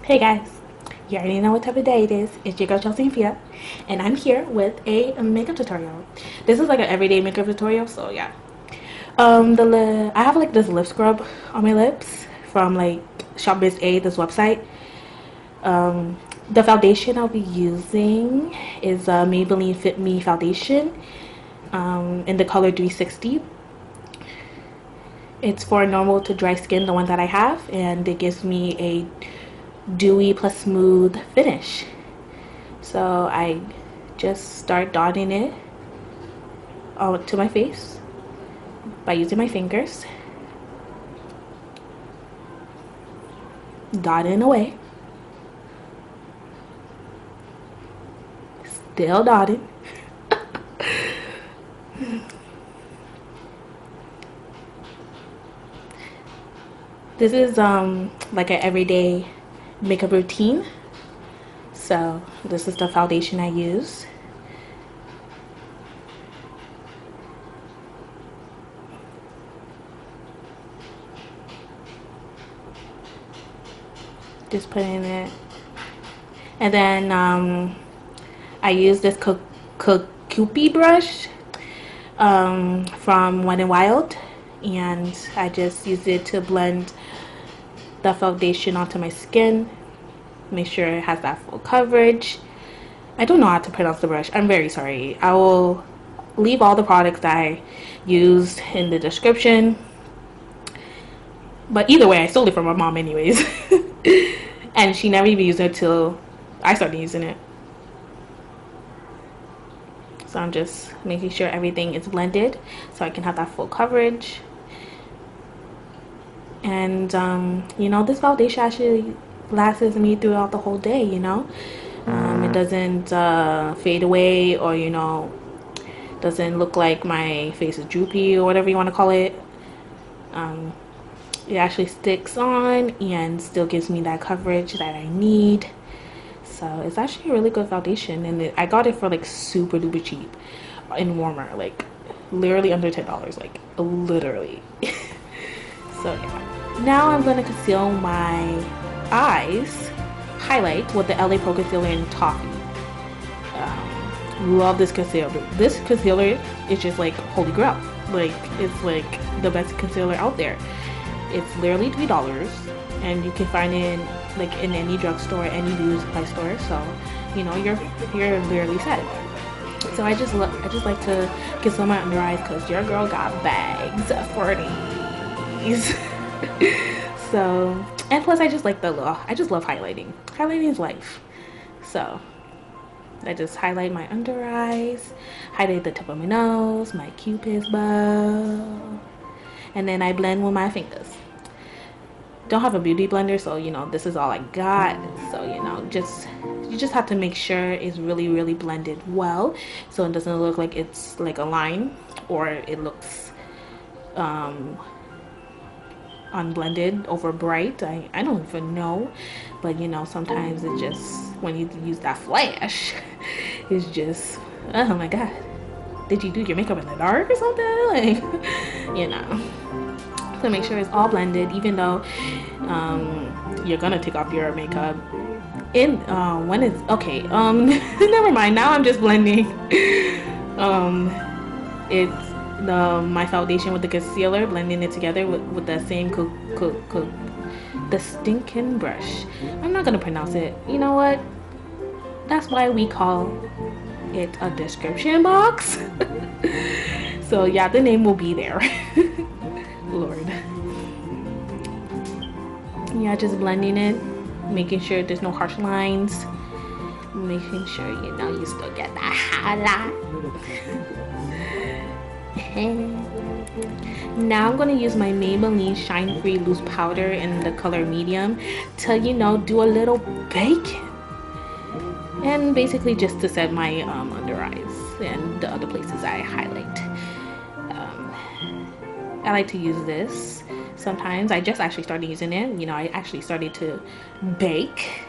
Hey guys, you already know what type of day it is. It's your girl Chelsea Afia, and I'm here with a makeup tutorial. This is like an everyday makeup tutorial, so yeah. I have like this lip scrub on my lips from like shopMissA, this website. The foundation I'll be using is a Maybelline Fit Me foundation in the color 360. It's for normal to dry skin, the one that I have, and it gives me a dewy plus smooth finish. So I just start dotting it onto my face by using my fingers, dotting away, still dotting. This is like an everyday makeup routine. So this is the foundation I use. Just putting it, and then I use this Kabuki brush from Wet n Wild, and I just use it to blend the foundation onto my skin. Make sure it has that full coverage. I don't know how to pronounce the brush. I'm very sorry. I will leave all the products that I used in the description. But either way, I stole it from my mom anyways. And she never even used it till I started using it. So I'm just making sure everything is blended so I can have that full coverage. And you know, this foundation actually lasts me throughout the whole day, you know. It doesn't fade away, or you know, doesn't look like my face is droopy or whatever you want to call it. It actually sticks on and still gives me that coverage that I need. So it's actually a really good foundation, and I got it for like super duper cheap in Warmer, like literally under $10, like literally. So yeah. Now I'm going to conceal my eyes, highlight with the LA Pro Concealer in Toffee. Love this concealer. This concealer is just like holy grail. Like, it's like the best concealer out there. It's literally $3, and you can find it like in any drugstore, any beauty supply store. So, you know, you're literally set. So I just like to conceal my under eyes because your girl got bags for these. So, and plus I just like I just love highlighting. Highlighting is life. So I just highlight my under eyes, highlight the tip of my nose, my cupid's bow, and then I blend with my fingers. Don't have a beauty blender, so you know, this is all I got. So you know, you just have to make sure it's really blended well, so it doesn't look like it's like a line, or it looks unblended, over bright. I don't even know, but you know, sometimes it just, when you use that flash, it's just, oh my god, did you do your makeup in the dark or something? Like, you know. So make sure it's all blended, even though you're gonna take off your makeup in when it's okay. Never mind, now I'm just blending it's my foundation with the concealer, blending it together with the same the stinking brush. I'm not gonna pronounce it. You know what? That's why we call it a description box. So yeah, the name will be there. Lord. Yeah, just blending it, making sure there's no harsh lines, making sure you know you still get that highlight. Now I'm going to use my Maybelline Shine Free Loose Powder in the color medium to, you know, do a little bake. And basically just to set my under eyes and the other places I highlight. I like to use this sometimes. I just actually started using it. You know, I actually started to bake,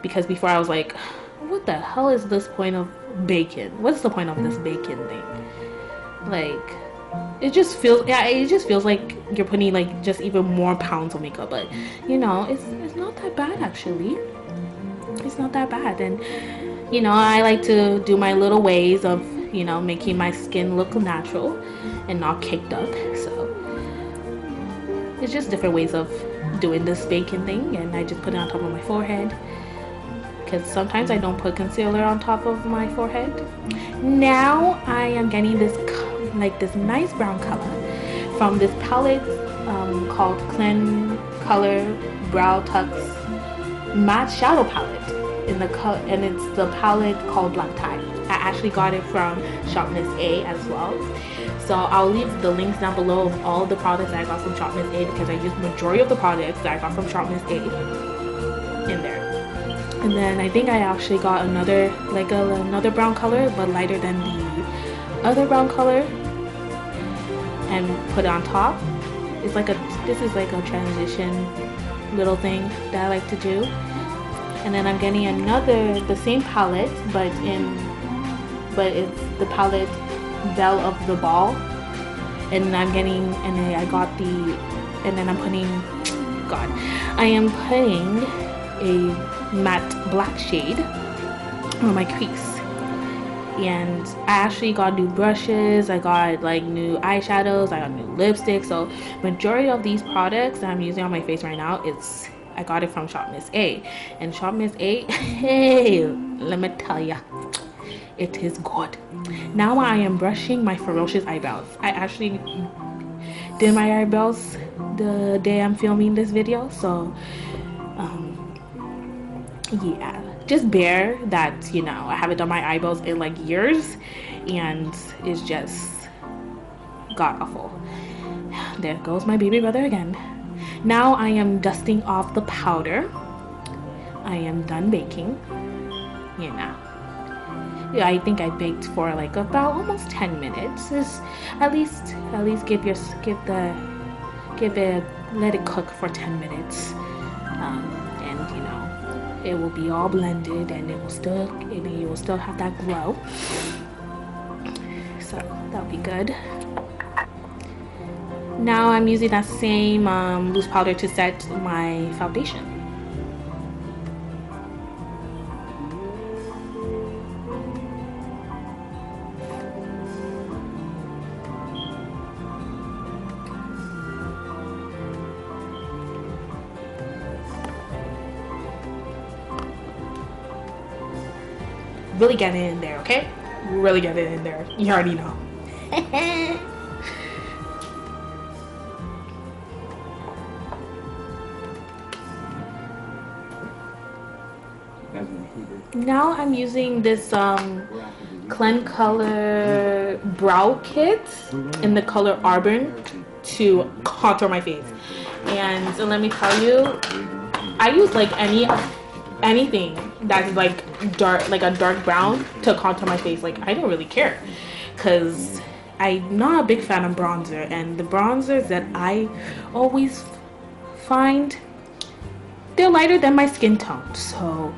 because before I was like, what the hell is this point of baking? What's the point of this baking thing? Like, it just feels, yeah, it just feels like you're putting like just even more pounds of makeup. But you know, it's not that bad actually. It's not that bad. And you know, I like to do my little ways of, you know, making my skin look natural and not caked up. So it's just different ways of doing this baking thing. And I just put it on top of my forehead, because sometimes I don't put concealer on top of my forehead. Now I am getting this like this nice brown color from this palette called Kleancolor Bow-tux Matte Shadow Palette in the color, and it's the palette called Black Tie. I actually got it from shopMissA as well. So I'll leave the links down below of all the products that I got from shopMissA, because I used majority of the products that I got from shopMissA in there. And then I think I actually got another like another brown color, but lighter than the other brown color, and put it on top. It's like this is like a transition little thing that I like to do. And then I'm getting the same palette, but it's the palette Belle of the Ball. And then I'm putting, I am putting a matte black shade on my crease. And I actually got new brushes, I got like new eyeshadows, I got new lipstick. So majority of these products that I'm using on my face right now, I got it from shopMissA. And shopMissA, hey, let me tell ya, it is good. Now I am brushing my ferocious eyebrows. I actually did my eyebrows the day I'm filming this video, so yeah, just bear that, you know, I haven't done my eyebrows in like years, and it's just god awful. There goes my baby brother again. Now I am dusting off the powder. I am done baking, you know. Yeah, I think I baked for like about almost 10 minutes. Just at least let it cook for 10 minutes. And you know, it will be all blended, and you will still have that glow. So that'll be good. Now I'm using that same loose powder to set my foundation. Really get it in there, okay? Really get it in there. You already know. Now I'm using this Kleancolor brow kit in the color Auburn to contour my face. And so let me tell you, I use like anything that's like dark, like a dark brown, to contour my face. Like I don't really care, because I'm not a big fan of bronzer, and the bronzers that I always find, they're lighter than my skin tone. So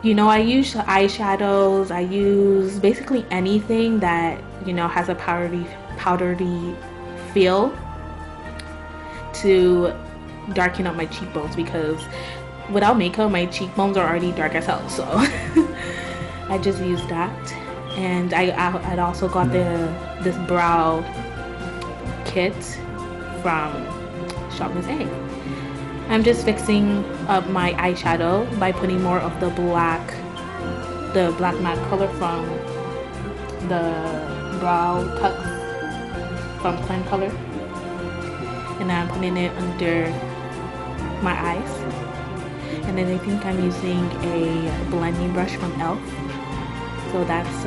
you know, I use eyeshadows, I use basically anything that, you know, has a powdery feel to darken up my cheekbones, because without makeup my cheekbones are already dark as hell. So I just use that. And I'd also got this brow kit from shopMissA. I'm just fixing up my eyeshadow by putting more of the black matte color from the Bow-tux from Kleancolor, and I'm putting it under my eyes. And then I think I'm using a blending brush from e.l.f. So that's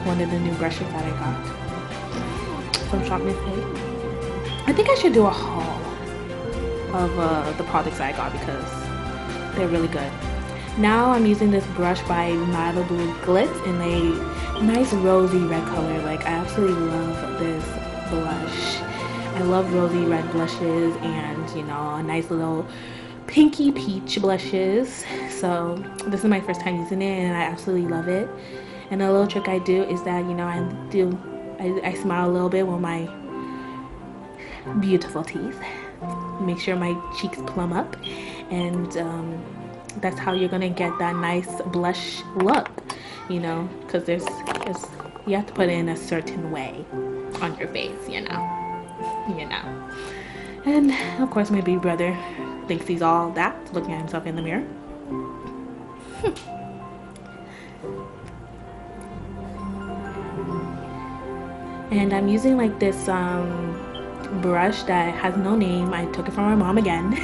one of the new brushes that I got from shopMissA. I think I should do a haul of the products I got, because they're really good. Now I'm using this brush by Malibu Glitz in a nice rosy red color. Like I absolutely love this blush. I love rosy red blushes, and you know, a nice little pinky peach blushes. So this is my first time using it, and I absolutely love it. And a little trick I do is that, you know, I do I smile a little bit with my beautiful teeth. Make sure my cheeks plump up, and that's how you're gonna get that nice blush look, you know, because there's you have to put it in a certain way on your face, you know. And of course my big brother thinks he's all that, looking at himself in the mirror. And I'm using like this brush that has no name. I took it from my mom again.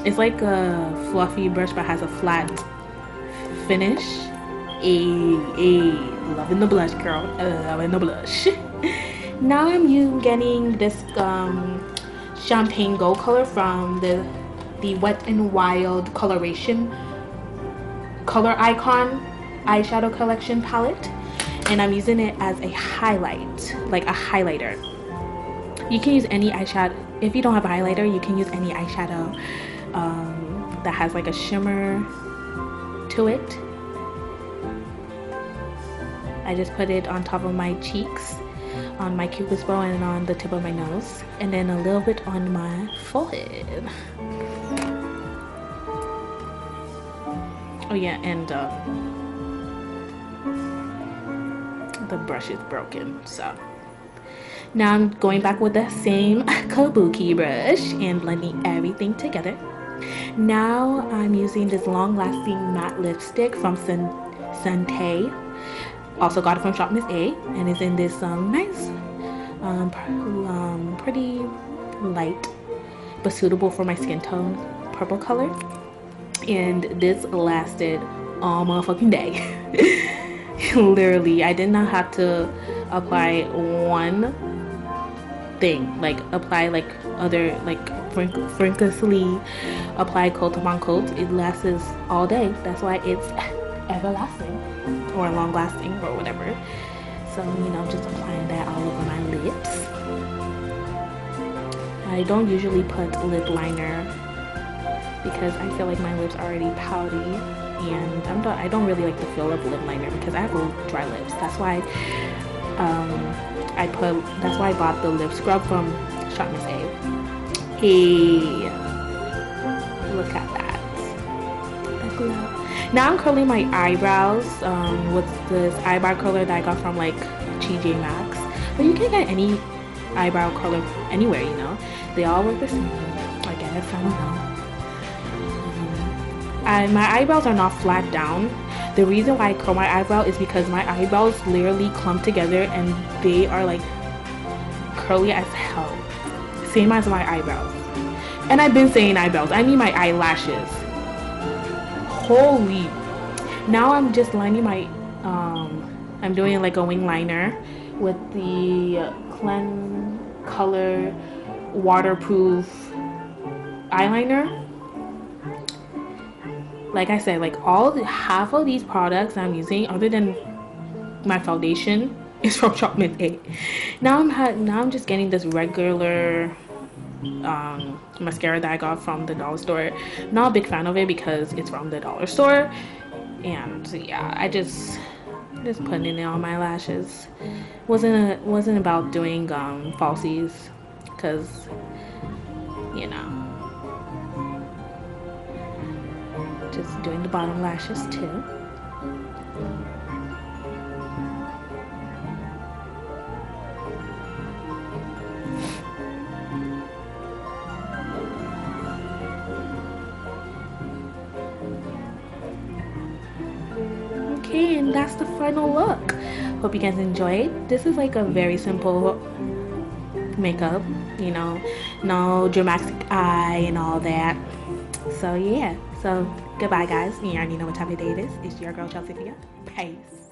It's like a fluffy brush but has a flat finish. Loving the blush, girl. Loving the blush. Now I'm getting this champagne gold color from the Wet n Wild Coloricon eyeshadow collection palette, and I'm using it as a highlight, like a highlighter. You can use any eyeshadow. If you don't have a highlighter, you can use any eyeshadow that has like a shimmer to it. I just put it on top of my cheeks, on my cupid's bow, and on the tip of my nose, and then a little bit on my forehead. Oh yeah, and the brush is broken, so now I'm going back with the same Kabuki brush and blending everything together. Now I'm using this long-lasting matte lipstick from Sante. Also got it from shopMissA, and it's in this nice, pretty light but suitable for my skin tone purple color. And this lasted all motherfucking day. Literally, I did not have to apply one thing, like apply like other like frequently apply coat upon coat. It lasts all day. That's why it's everlasting or long lasting or whatever. So, you know, just applying that all over my lips. I don't usually put lip liner because I feel like my lips are already pouty, and I don't really like the feel of lip liner because I have dry lips. That's why I bought the lip scrub from shopMissA. Hey, look at that. That glow. Now I'm curling my eyebrows with this eyebrow color that I got from like TJ Maxx. But you can get any eyebrow color anywhere, you know. They all work the same, I guess. I don't know. My eyebrows are not flat down. The reason why I curl my eyebrow is because my eyebrows literally clump together and they are like curly as hell. Same as my eyebrows. And I've been saying eyebrows, I mean my eyelashes. Holy. Now I'm just lining my I'm doing like a wing liner with the Kleancolor waterproof eyeliner. Like I said, like half of these products I'm using, other than my foundation, is from shopMissA. Now I'm just getting this regular mascara that I got from the dollar store. Not a big fan of it because it's from the dollar store, and yeah, I just putting it on my lashes. Wasn't about doing falsies, because you know, just doing the bottom lashes too. Okay, and that's the final look. Hope you guys enjoyed. This is like a very simple makeup, you know, no dramatic eye and all that. So yeah, so goodbye guys. You already know what time of day it is. It's your girl Chelsea Afia. Peace.